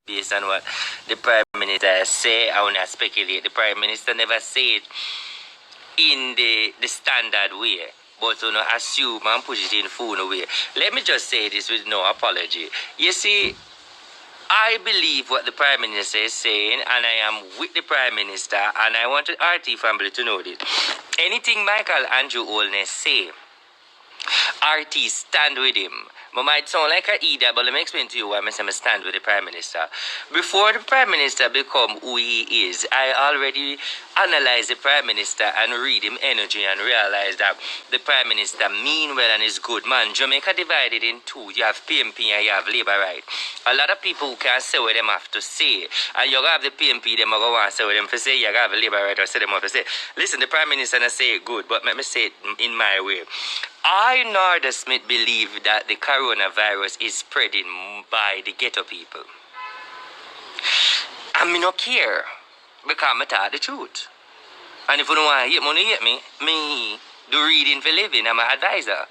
based on what the Prime Minister say. I want to speculate. The Prime Minister never said in the standard way, but you know, assume and put it in phone way. Let me just say this with no apology. You see, I believe what the Prime Minister is saying, and I am with the Prime Minister, and I want the RT family to know this. Anything Michael Andrew Holness say, RT stand with him. I might sound like a idiot, but let me explain to you why I stand with the Prime Minister. Before the Prime Minister become who he is, I already analyze the Prime Minister and read him energy and realize that the Prime Minister mean well and is good. Man, Jamaica divided in two. You have PMP and you have Labour right. A lot of people can say what them have to say. And you have the PMP, them go and say what them to say. You have the Labour right or say them have to say. Listen, the Prime Minister not say it good, but let me say it in my way. I, Narda Smith, believe that the coronavirus is spreading by the ghetto people. And me not care because I tell the truth. And if you don't want to hate me do reading for living. I'm an advisor.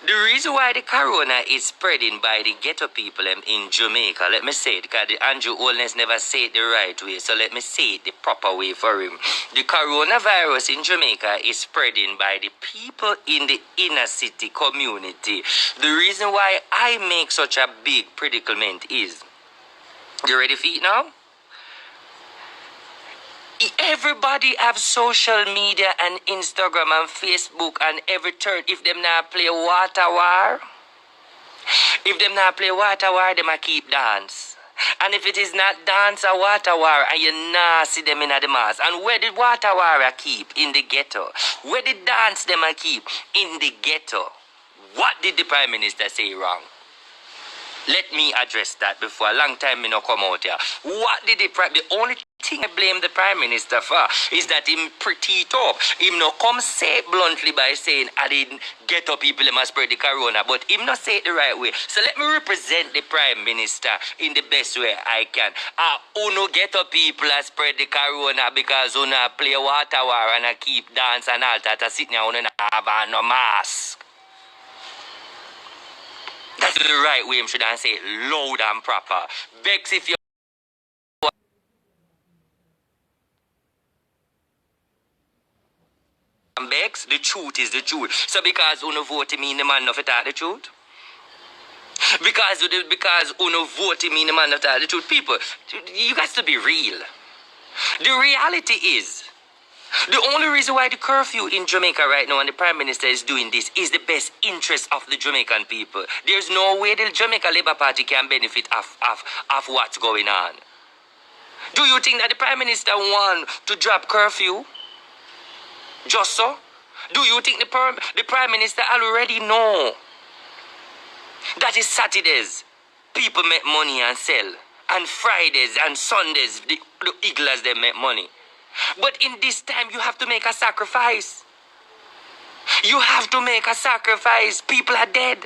The reason why the corona is spreading by the ghetto people in Jamaica, let me say it, because the Andrew Holness never said it the right way, so let me say it the proper way for him. The coronavirus in Jamaica is spreading by the people in the inner city community. The reason why I make such a big predicament is, you ready for it now? Everybody have social media and Instagram and Facebook and every turn. If them not play water war, them a keep dance. And if it is not dance or water war, and you not see them in the mass. And where did water war keep? In the ghetto. Where did dance them a keep? In the ghetto. What did the Prime Minister say wrong? Let me address that before a long time me no come out here. What did the only thing I blame the Prime Minister for is that him pretty it up. Him no come say it bluntly by saying I didn't get up people must spread the corona, but him not say it the right way. So let me represent the Prime Minister in the best way I can. Uno get up people and spread the corona because uno play water war and keep dance and all that sitting there uno have no mask. That's the right way, I should I say it loud and proper. Bex if you Bex, the truth is the truth. So because uno vote me, the man not tell the truth? Because uno vote me, the man not tell the truth. People, you got to be real. The reality is, the only reason why the curfew in Jamaica right now and the Prime Minister is doing this is the best interest of the Jamaican people. There's no way the Jamaica Labour Party can benefit of what's going on. Do you think that the Prime Minister want to drop curfew? Just so? Do you think the Prime Minister already know that is Saturdays people make money and sell, and Fridays and Sundays the Eaglers they make money? But in this time, you have to make a sacrifice. You have to make a sacrifice. People are dead.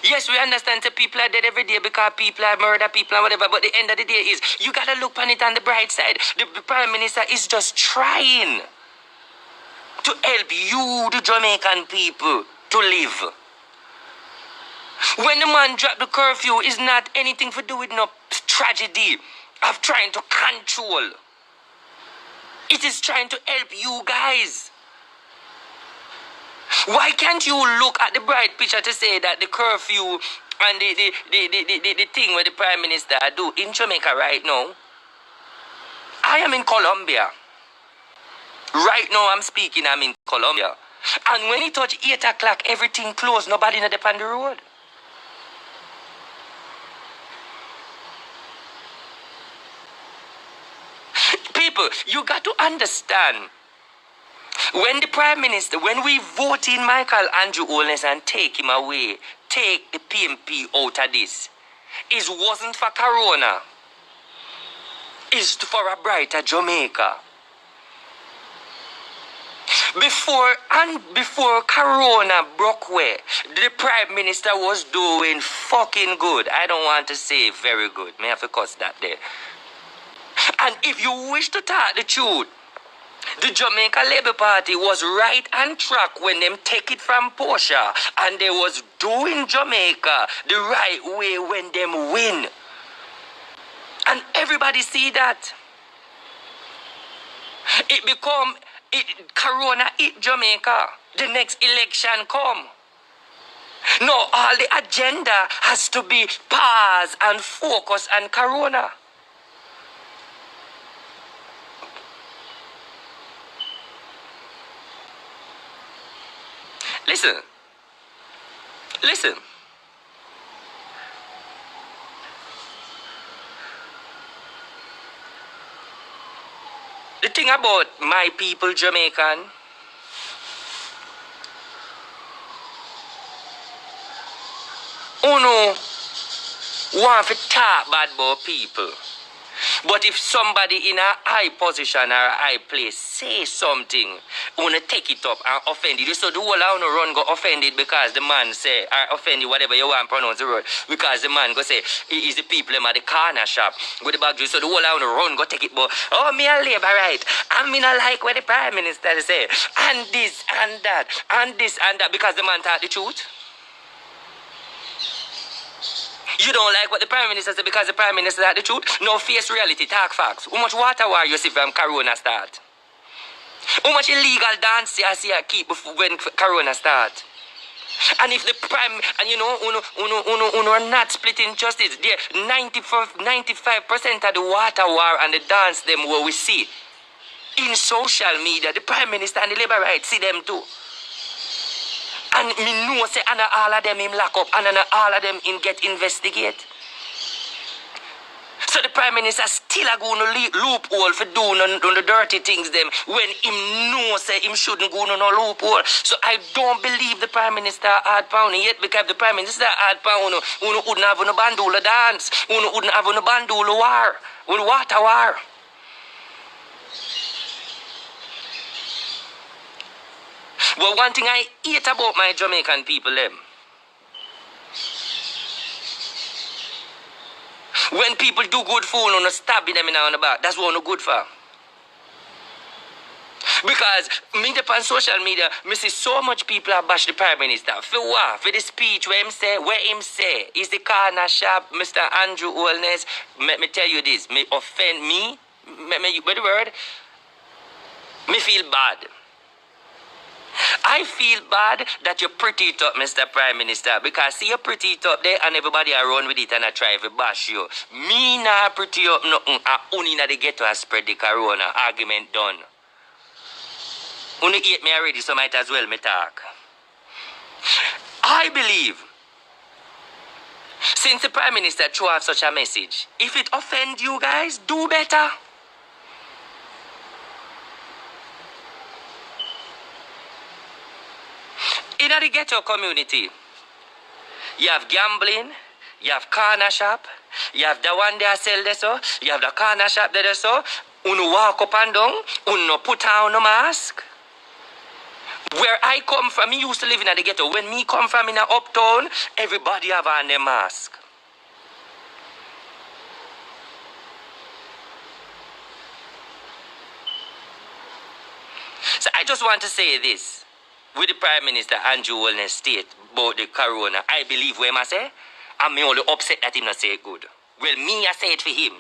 Yes, we understand that people are dead every day because people are murder people and whatever. But the end of the day is, you got to look on it on the bright side. The Prime Minister is just trying to help you, the Jamaican people, to live. When the man dropped the curfew, it's not anything to do with no tragedy of trying to control. It is trying to help you guys. Why can't you look at the bright picture to say that the curfew and the thing where the Prime Minister do in Jamaica right now? I am in Colombia. Right now I'm speaking, I'm in Colombia. And when it touch 8 o'clock, everything closed. Nobody not on the road. People, you got to understand, when the Prime Minister, when we vote in Michael Andrew Holness and take him away, take the PMP out of this, it wasn't for Corona. It's for a brighter Jamaica. Before Corona broke away, the Prime Minister was doing fucking good. I don't want to say very good. May I have to cuss that there. And if you wish to tell the truth, The Jamaica Labour Party was right on track when them take it from Portia, and they was doing Jamaica the right way when them win. And everybody see that. Corona hit Jamaica. The next election come. No, all the agenda has to be pause and focus on Corona. Listen. The thing about my people, Jamaican, uno want to talk bad about people. But if somebody in a high position or a high place say something, wanna take it up and offend it. So the whole of run go offended because the man say, or offended whatever you want to pronounce the word, because the man go say, he is the people at the corner shop with the bag juice. So the whole of run go take it, but oh, me a labor right. And me not like what the Prime Minister say. And this and that, and this and that, because the man taught the truth. You don't like what the Prime Minister said because the Prime Minister had the truth? No, face reality, talk facts. How much water war you see from Corona start? How much illegal dance you see keep when Corona start? And if the Prime, and you know, uno are not splitting justice. There, 95% of the water war and the dance them where we see in social media, the Prime Minister and the Labour right see them too. And me know say and all of them him lock up and all of them in get investigate. So the Prime Minister still a go no loophole for doing the dirty things them when him know say him shouldn't go no loophole. So I don't believe the Prime Minister hard pounding yet, because the Prime Minister hard pound uno wouldn't have no bandula dance, uno wouldn't have no bandula war, uno water war. Well, one thing I hate about my Jamaican people, them, when people do good for you, no stabbing them in the back, that's what no good for. Because me on social media, me see so much people have bashed the Prime Minister. For what? For the speech where him say, is the corner shop, Mr. Andrew Holness. Me tell you this, me offend me, with the word, me feel bad. I feel bad that you pretty it up, Mr. Prime Minister, because see you pretty it up there and everybody around with it and I try to bash you. Me not pretty up nothing, only na the ghetto and spread the Corona. Argument done. Only hate me already, so might as well me talk. I believe, since the Prime Minister threw out such a message, if it offend you guys, do better. In the ghetto community, you have gambling, you have corner shop, you have the one there sell there so, you have the corner shop there so, uno walk up and down, uno put on a mask. Where I come from, me used to live in the ghetto. When me come from in a uptown, everybody have on their mask. So I just want to say this. With the Prime Minister Andrew Holness state about the Corona, I believe what I say, and me only upset that him not say it good. Well, me I say it for him.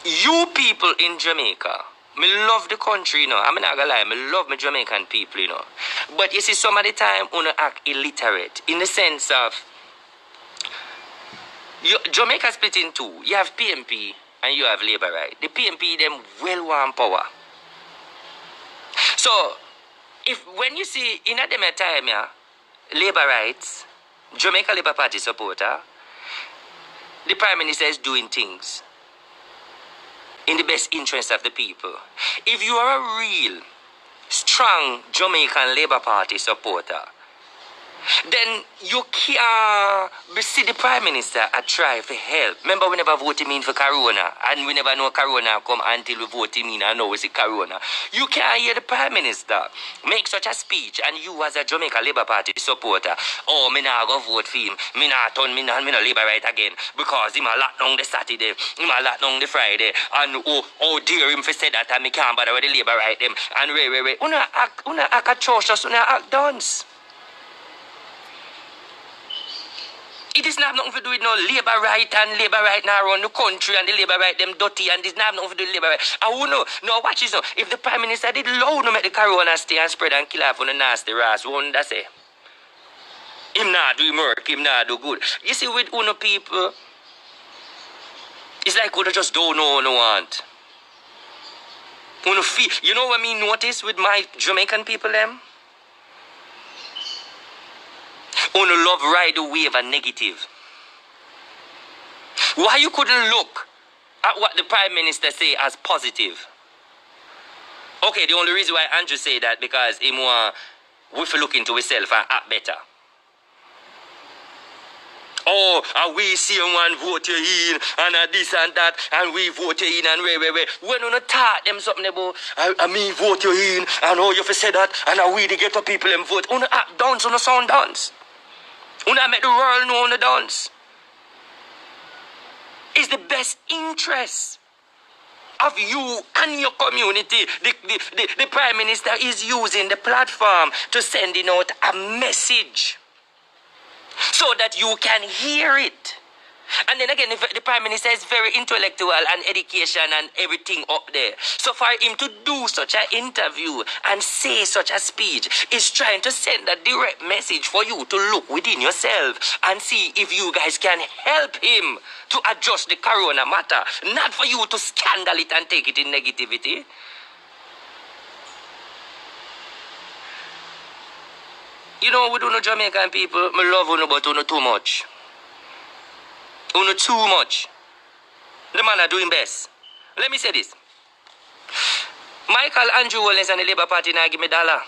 You people in Jamaica, me love the country, you know. I'm not gonna lie, me love my Jamaican people, you know. But you see, some of the time, you act illiterate in the sense of Jamaica split in two. You have PMP and you have Labour, right? The PMP them well want power. So when you see in a dem time, yeah, Labour rights, Jamaica Labour Party supporter, the Prime Minister is doing things in the best interest of the people. If you are a real, strong Jamaican Labour Party supporter, then you can't see the Prime Minister a try for help. Remember, we never vote him in for Corona, and we never know Corona come until we vote him in and now we see Corona. You can't hear the Prime Minister make such a speech, and you as a Jamaica Labour Party supporter, oh, me nah go vote for him, me nah turn, me nah Labour right again, because him a lock down the Saturday, him a lock down the Friday, and oh dear him for say that, and me can't bother with the Labour right them, and wait. Una act atrocious, una act dunce. It is not nothing to do with no Labour right and Labour right now around the country and the Labour right them dirty and this not nothing to do with Labour right. I won't know. No, watch this now. If the Prime Minister did low to make the Corona stay and spread and kill off on the nasty ras, won't that say? Him not do work, him not do good. You see with Uno people, it's like Uno just don't know what they want. Uno feel, you know what I mean notice with my Jamaican people them? Uno love ride the wave and negative. Why you couldn't look at what the Prime Minister say as positive? Okay, the only reason why Andrew say that because him want we to look into himself and act better. Oh, and we see one vote you in, and this and that, and we vote you in, and wait. When you talk them something about, I me vote you in, and oh, you have say that, and we the ghetto people them vote. You act dance, you sound dance. You make the world know on the dance. It's the best interest of you and your community. The Prime Minister is using the platform to sending out a message so that you can hear it. And then again, if the Prime Minister is very intellectual and education and everything up there. So for him to do such an interview and say such a speech is trying to send a direct message for you to look within yourself and see if you guys can help him to adjust the Corona matter. Not for you to scandal it and take it in negativity. You know, we do no Jamaican people, me love you, but you know too much. Uno too much. The man are doing best. Let me say this. Michael Andrew Wallace and the Labour Party now give me $1.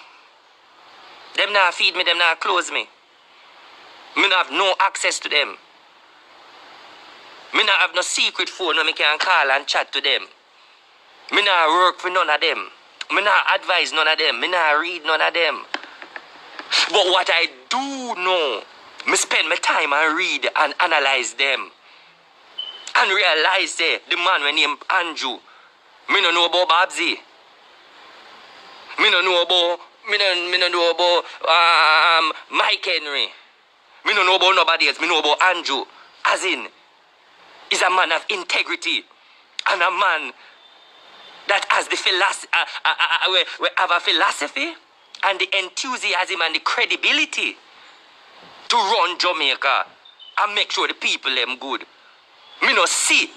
Them now feed me, them now close me. Me not have no access to them. Me not have no secret phone where me can call and chat to them. Me not work for none of them. Me not advise none of them. Me not read none of them. But what I do know, me spend my time and read and analyze them. And realize the man when named Andrew, me no know about Babsy. Me no know about Mike Henry. Me no know about nobody else. Me know about Andrew. As in, is a man of integrity. And a man that has the philosophy, we have a philosophy and the enthusiasm and the credibility to run Jamaica and make sure the people them good. Me no see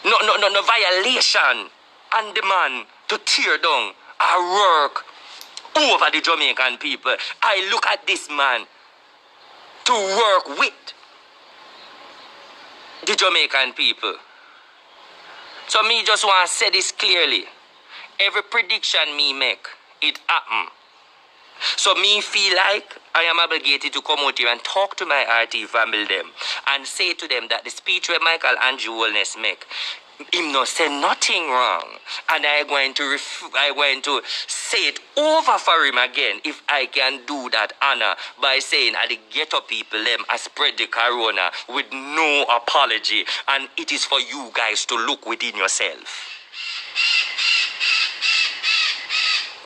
no violation and demand to tear down our work over the Jamaican people. I look at this man to work with the Jamaican people. So me just want to say this clearly. Every prediction me make, it happen. So me feel like I am obligated to come out here and talk to my RT family them and say to them that the speech where Michael Andrew Wellness make, him not say nothing wrong. And I going to say it over for him again if I can do that honor by saying that the ghetto people them I spread the corona with no apology, and it is for you guys to look within yourself.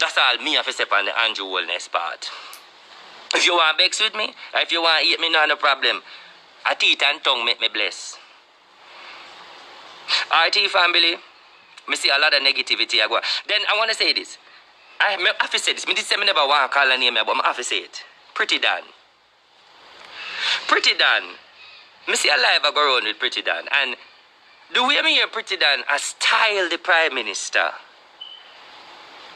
That's all me have to say on the Andrew Wellness part. If you want vex with me, if you want eat me, no problem. A teeth and tongue make me bless. RT family, me see a lot of negativity. Then I want to say this. I have to say this. Me never want to call her name, but I have to say it. Pretty Dan. Pretty Dan. Me see a live I go around with Pretty Dan. And the way me hear Pretty Dan, I style the Prime Minister.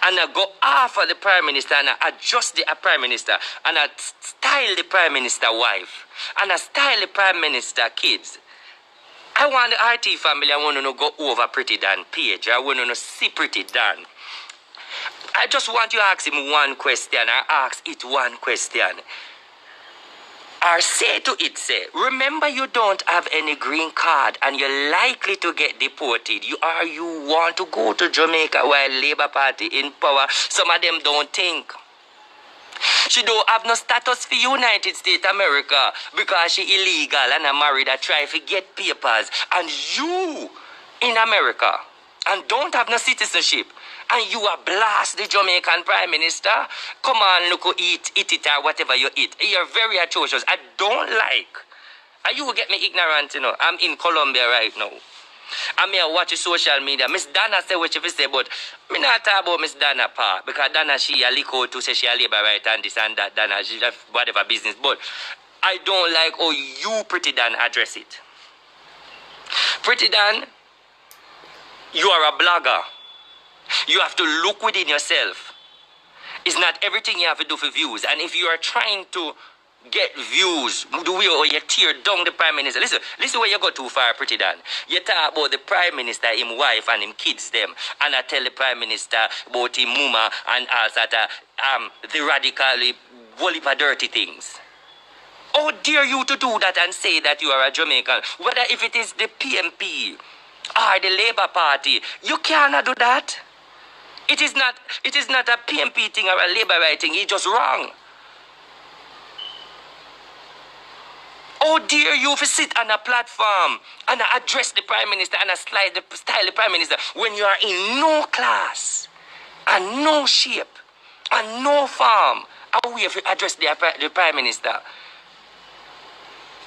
And I go after the Prime Minister and I adjust the Prime Minister and I style the Prime Minister wife and I style the Prime Minister kids. I want the RT family, I want to go over Pretty Dan page. I want to see Pretty Dan. I just want you to ask him one question, or ask it one question. Or say to it, say, remember you don't have any green card and you're likely to get deported. You want to go to Jamaica while Labour Party in power. Some of them don't think. She don't have no status for United States America because she illegal and married and try to get papers. And you in America and don't have no citizenship. And you are blast the Jamaican Prime Minister. Come on, look, eat it or whatever you eat. You're very atrocious. I don't like. And you will get me ignorant, you know. I'm in Colombia right now. I'm here watching social media. Miss Dana say what she say, but me not talk about Miss Dana pa. Because Dana she a lick to say she a labor right and this and that. Dana she have whatever business. But I don't like how you Pretty Dan address it. Pretty Dan, you are a blogger. You have to look within yourself. It's not everything you have to do for views. And if you are trying to get views, the way or you tear down the Prime Minister. Listen where you go too far, Pretty Dan. You talk about the Prime Minister, him wife and him kids them. And I tell the Prime Minister about him mama and all that the radically whole heap of dirty things. How dare you to do that and say that you are a Jamaican? Whether if it is the PMP or the Labour Party, you cannot do that. It is not a PMP thing or a Labour right thing. It's just wrong. How dare you to sit on a platform and address the Prime Minister and style the Prime Minister when you are in no class and no shape and no form? How we have to address the Prime Minister?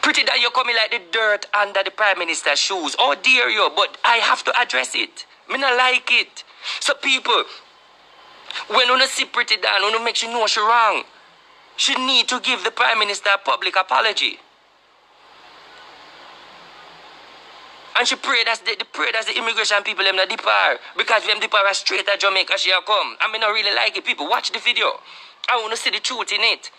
Pretty that you're coming like the dirt under the Prime Minister's shoes. How dare you? But I have to address it. Me not like it. So people, when you see Pretty Dan, you make sure you know she's wrong. She need to give the Prime Minister a public apology. And she prayed as the immigration people them not depart. Because if them depart straight at Jamaica, she'll come. I mean, I really like it. People, watch the video. I want to see the truth in it.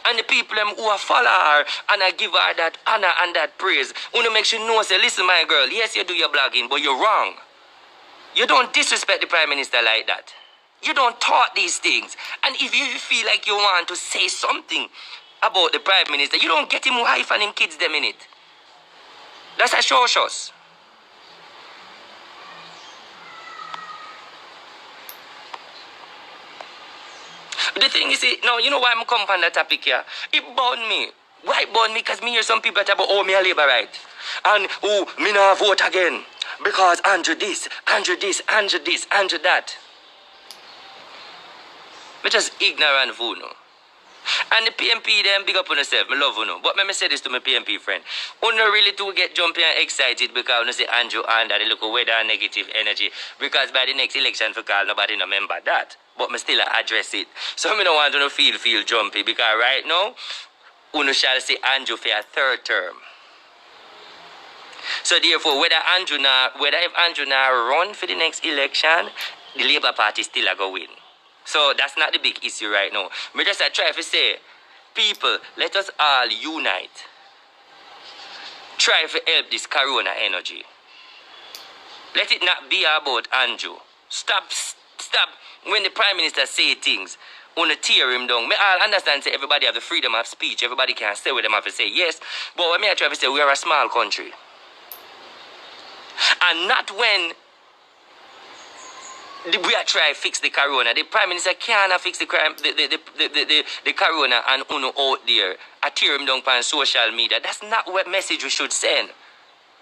And the people them who are follow her and I give her that honor and that praise. Want to make sure you know, say, listen, my girl, yes, you do your blogging, but you're wrong. You don't disrespect the Prime Minister like that. You don't talk these things. And if you feel like you want to say something about the Prime Minister, you don't get him wife and him kids them in it. That's atrocious. The thing is, now, you know why I'm coming on that topic here? It bound me. Why it bound me? Because me hear some people talk about, oh, me a Labour right. And, oh, me not vote again. Because Andrew this, Andrew this, Andrew this, Andrew that. Me just ignorant fool, no. And the PMP, them big up on yourself. Me love you, no. But let me say this to my PMP friend. You not really to get jumpy and excited because you say Andrew and they look away that negative energy. Because by the next election for call, nobody no remember that. But me still address it. So me don't want to feel jumpy because right now, you shall see Andrew for a third term. So therefore, whether if Andrew now run for the next election, the Labour Party still a go win. So that's not the big issue right now. Me just try to say, people, let us all unite. Try to help this corona energy. Let it not be about Andrew. Stop. When the Prime Minister say things, wanna tear him down. Me all understand say everybody have the freedom of speech. Everybody can say what them have to say, yes. But when I try to say we are a small country. And not when we are trying to fix the corona. The Prime Minister cannot fix the crime, the corona and uno out there. I tear him down on social media. That's not what message we should send.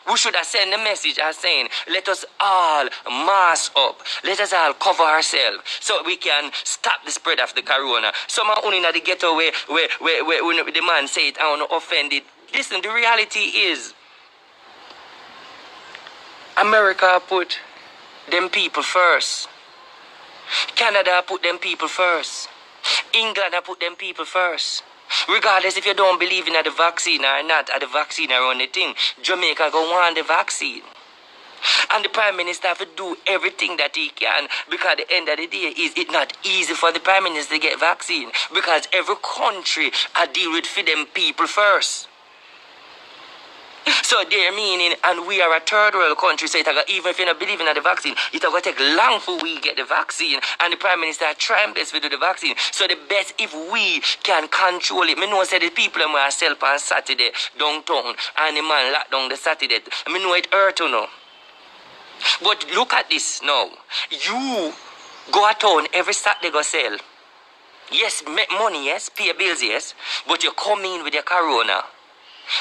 We should have sent the message as saying, let us all mask up. Let us all cover ourselves so we can stop the spread of the corona. Some are only in the ghetto where the man say it, I want to offend it. Listen, the reality is, America put them people first. Canada put them people first. England put them people first. Regardless if you don't believe in the vaccine or not, the vaccine or anything, Jamaica go want the vaccine. And the Prime Minister have to do everything that he can because at the end of the day, it's not easy for the Prime Minister to get vaccine because every country deal with for them people first. So they're meaning, and we are a third world country, so even if you're not believing in the vaccine, it's going to take long for we get the vaccine, and the Prime Minister trying best to do the vaccine. So the best if we can control it. Me know say the people them will sell on Saturday downtown, and the man lock down the Saturday. I know it hurt you know. But look at this now. You go to town every Saturday go sell. Yes, make money, yes, pay bills, yes, but you come in with your corona.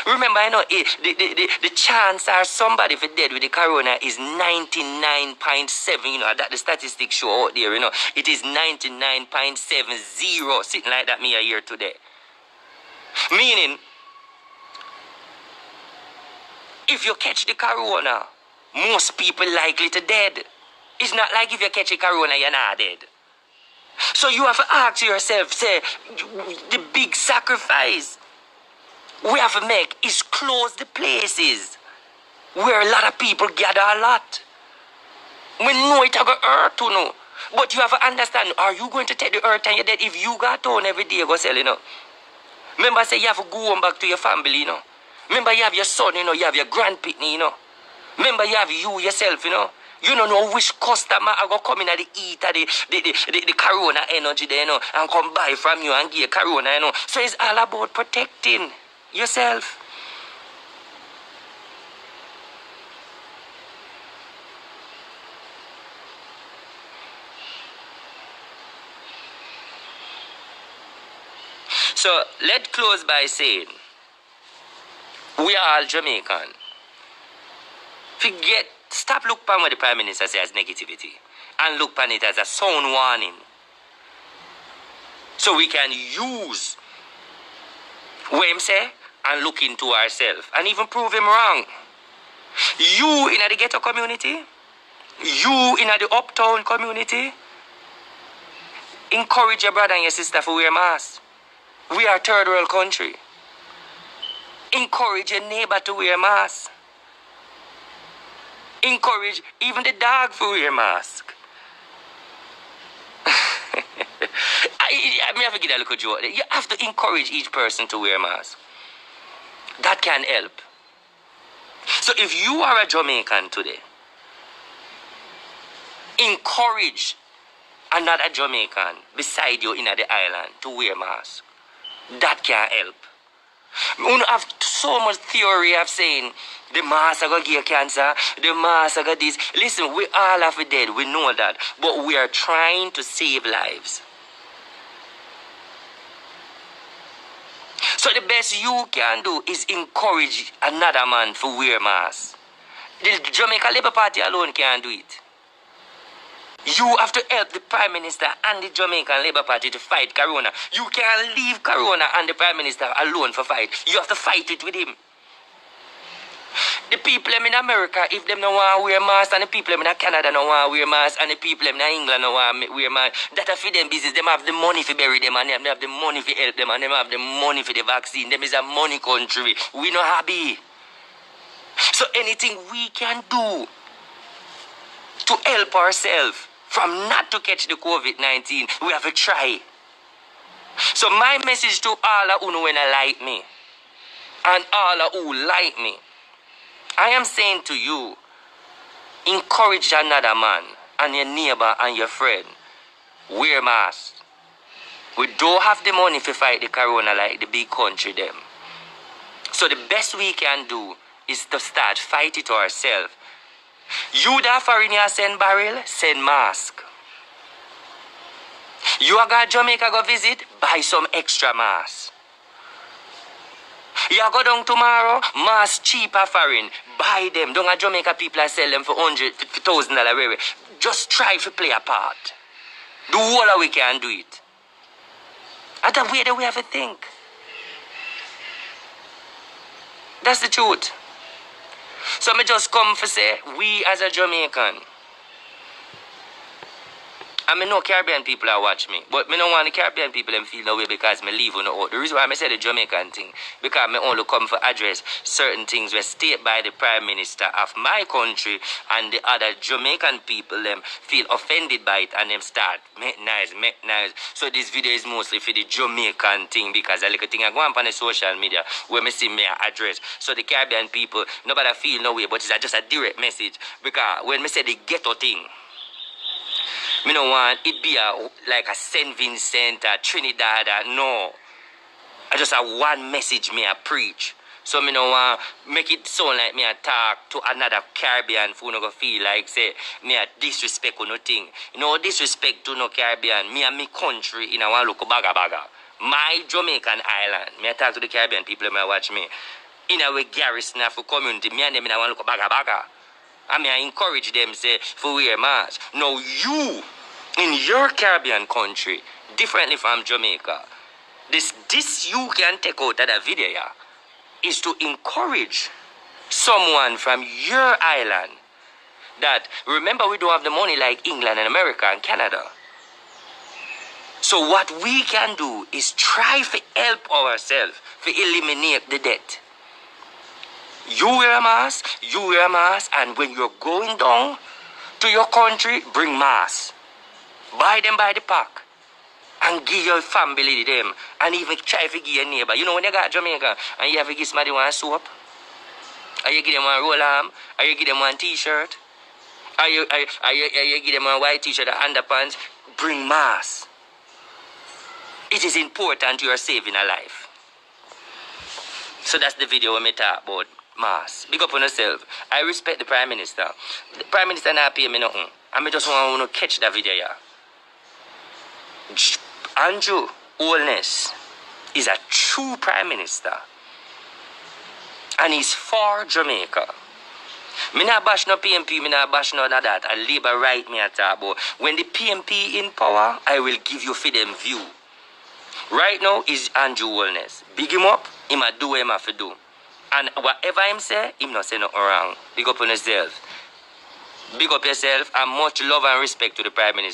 Remember, you know, the chance are somebody for dead with the corona is 99.7, you know, that the statistics show out there, you know. It is 99.70, sitting like that me a year today. Meaning, if you catch the corona, most people likely to dead. It's not like if you catch the corona, you're not dead. So you have to ask yourself, say, the big sacrifice we have to make is close the places where a lot of people gather a lot. We know it going to hurt, you know. But you have to understand, are you going to take the earth and you're dead if you got on every day go sell, you know? Remember, say you have to go home back to your family, you know. Remember, you have your son, you know, you have your grandpitney, you know. Remember, you have you yourself, you know. You don't know which customer are going to come in at the eat at the corona energy there, you know, and come buy from you and give you corona, you know. So it's all about protecting yourself. So let's close by saying we are all Jamaican. Stop look upon what the Prime Minister says as negativity and look upon it as a sound warning. So we can use what him say and look into ourselves and even prove him wrong. You in the ghetto community, you in the uptown community, encourage your brother and your sister to wear masks. We are a third world country. Encourage your neighbor to wear masks. Encourage even the dog to wear mask. I have to give a little joke. You have to encourage each person to wear mask. That can help. So if you are a Jamaican today, encourage another Jamaican beside you in the island to wear mask. That can help. We have so much theory of saying the mask are going to give cancer, the mask are going to this. Listen, we all have it dead, we know that. But we are trying to save lives. So the best you can do is encourage another man to wear mask. The Jamaica Labour Party alone can't do it. You have to help the Prime Minister and the Jamaican Labour Party to fight Corona. You can't leave Corona and the Prime Minister alone for fight. You have to fight it with him. The people in America, if them don't want to wear masks, and the people in Canada don't want to wear masks, and the people in England don't want to wear masks, that are for them business. Them have the money to bury them, and they have the money to help them, and they have the money for the vaccine. Them is a money country. We not happy. So anything we can do to help ourselves from not to catch the COVID-19, we have to try. So my message to all who like me, and all who like me, I am saying to you, encourage another man and your neighbor and your friend. Wear masks. We don't have the money to fight the corona like the big country them. So the best we can do is to start fight it ourselves. You that foreigner send barrel, send mask. You are going to Jamaica go visit, buy some extra mask. You go down tomorrow, mask cheaper foreign. Buy them. Don't have Jamaica people sell them for $100,000. Just try to play a part. Do all we can do it. And the way that we have to think. That's the truth. So me just come for say, we as a Jamaican, And me know Caribbean people are watch me. But me don't want the Caribbean people them feel no way because me leave on the out. The reason why I say the Jamaican thing, because me only come for address certain things were stated by the Prime Minister of my country, and the other Jamaican people them feel offended by it and them start make nice. So this video is mostly for the Jamaican thing because a little thing I go on the social media where me see me address. So the Caribbean people, nobody feel no way, but it's just a direct message. Because when me say the ghetto thing, me no want it be like a St. Vincent or Trinidad or no. I just have one message me I preach. So me no want make it sound like me I talk to another Caribbean who no go feel like say me I disrespect or nothing. You know disrespect to no Caribbean. Me and me country in a one look baga. My Jamaican island. Me I talk to the Caribbean people me watch me. In a way garrison of community, me and them in a one look baga. I mean, I encourage them, say, for wear masks. Now, you, in your Caribbean country, differently from Jamaica, this you can take out of the video, yeah, is to encourage someone from your island that, remember, we don't have the money like England and America and Canada. So what we can do is try to help ourselves to eliminate the debt. You wear a mask, and when you're going down to your country, bring masks. Buy them by the pack. And give your family them. And even try to give your neighbor. You know when you got Jamaica and you have to give somebody one soap? Or you give them one roll arm? Or you give them one t-shirt? Or you give them one white t-shirt and underpants? Bring masks. It is important you are saving a life. So that's the video we talk about. Mass. Big up on yourself. I respect the Prime Minister. The Prime Minister not pay me nothing. And I just want to catch that video here. Andrew Holness is a true Prime Minister. And he's for Jamaica. Me not bash no PMP, me not bash no that. And Labour right me at about. When the PMP in power, I will give you for them view. Right now is Andrew Holness. Big him up, him a do what him have to do. And whatever him say, him not say nothing wrong. Big up on yourself. Big up yourself and much love and respect to the Prime Minister.